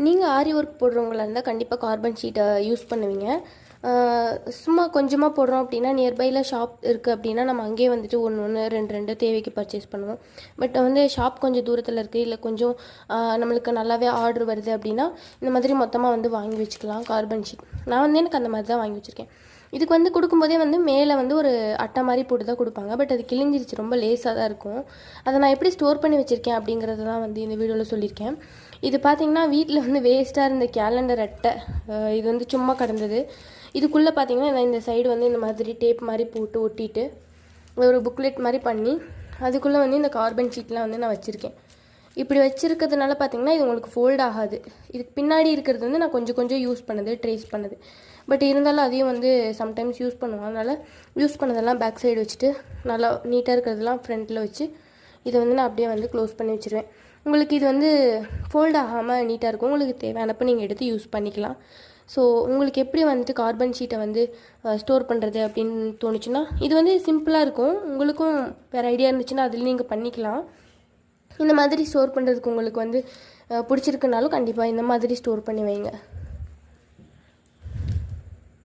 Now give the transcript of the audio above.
நீங்கள் ஆரி ஒர்க் போடுறவங்களா இருந்தால் கண்டிப்பாக கார்பன் ஷீட்டை யூஸ் பண்ணுவீங்க. சும்மா கொஞ்சமாக போடுறோம் அப்படின்னா, நியர்பையில் ஷாப் இருக்குது அப்படின்னா நம்ம அங்கேயே வந்துட்டு ஒன்று ரெண்டு ரெண்டு தேவைக்கு பர்ச்சேஸ் பண்ணுவோம். பட் வந்து ஷாப் கொஞ்சம் தூரத்தில் இருக்குது, இல்லை கொஞ்சம் நம்மளுக்கு நல்லாவே ஆர்டர் வருது அப்படின்னா இந்த மாதிரி மொத்தமாக வந்து வாங்கி வச்சுக்கலாம் கார்பன் ஷீட். நான் வந்து எனக்கு அந்த மாதிரி தான் வாங்கி வச்சுருக்கேன். இதுக்கு வந்து கொடுக்கும்போதே வந்து மேலே வந்து ஒரு அட்டை மாதிரி போட்டு தான் கொடுப்பாங்க. பட் அது கிழிஞ்சிருச்சு, ரொம்ப லேஸாக தான் இருக்கும். அதை நான் எப்படி ஸ்டோர் பண்ணி வச்சுருக்கேன் அப்படிங்கிறத தான் வந்து இந்த வீடியோவில் சொல்லியிருக்கேன். இது பார்த்திங்கன்னா வீட்டில் வந்து வேஸ்ட்டாக இருந்த கேலண்டர் அட்டை, இது வந்து சும்மா கிடந்தது. இதுக்குள்ளே பார்த்திங்கன்னா இந்த சைடு வந்து இந்த மாதிரி டேப் மாதிரி போட்டு ஒட்டிட்டு ஒரு புக்லெட் மாதிரி பண்ணி அதுக்குள்ளே வந்து இந்த கார்பன் ஷீட்லாம் வந்து நான் வச்சுருக்கேன். இப்படி வச்சுருக்கிறதுனால பார்த்திங்கன்னா இது உங்களுக்கு ஃபோல்ட் ஆகாது. இதுக்கு பின்னாடி இருக்கிறது வந்து நான் கொஞ்சம் கொஞ்சம் யூஸ் பண்ணது, ட்ரேஸ் பண்ணது. பட் இருந்தாலும் அதையும் வந்து சம்டைம்ஸ் யூஸ் பண்ணுவோம். அதனால் யூஸ் பண்ணதெல்லாம் பேக் சைடு வச்சுட்டு நல்லா நீட்டாக இருக்கிறதெல்லாம் ஃப்ரண்ட்டில் வச்சு இதை வந்து நான் அப்படியே வந்து க்ளோஸ் பண்ணி வச்சுருவேன். உங்களுக்கு இது வந்து ஃபோல்ட் ஆகாமல் நீட்டாக இருக்கும். உங்களுக்கு தேவையானப்போ நீங்கள் எடுத்து யூஸ் பண்ணிக்கலாம். ஸோ உங்களுக்கு எப்படி வந்துட்டு கார்பன் ஷீட்டை வந்து ஸ்டோர் பண்ணுறது அப்படின்னு தோணுச்சுன்னா இது வந்து சிம்பிளாக இருக்கும். உங்களுக்கும் வேறு ஐடியா இருந்துச்சுன்னா அதில் நீங்கள் பண்ணிக்கலாம். இந்த மாதிரி ஸ்டோர் பண்ணுறதுக்கு உங்களுக்கு வந்து பிடிச்சிருக்குனாலும் கண்டிப்பாக இந்த மாதிரி ஸ்டோர் பண்ணி வைங்க.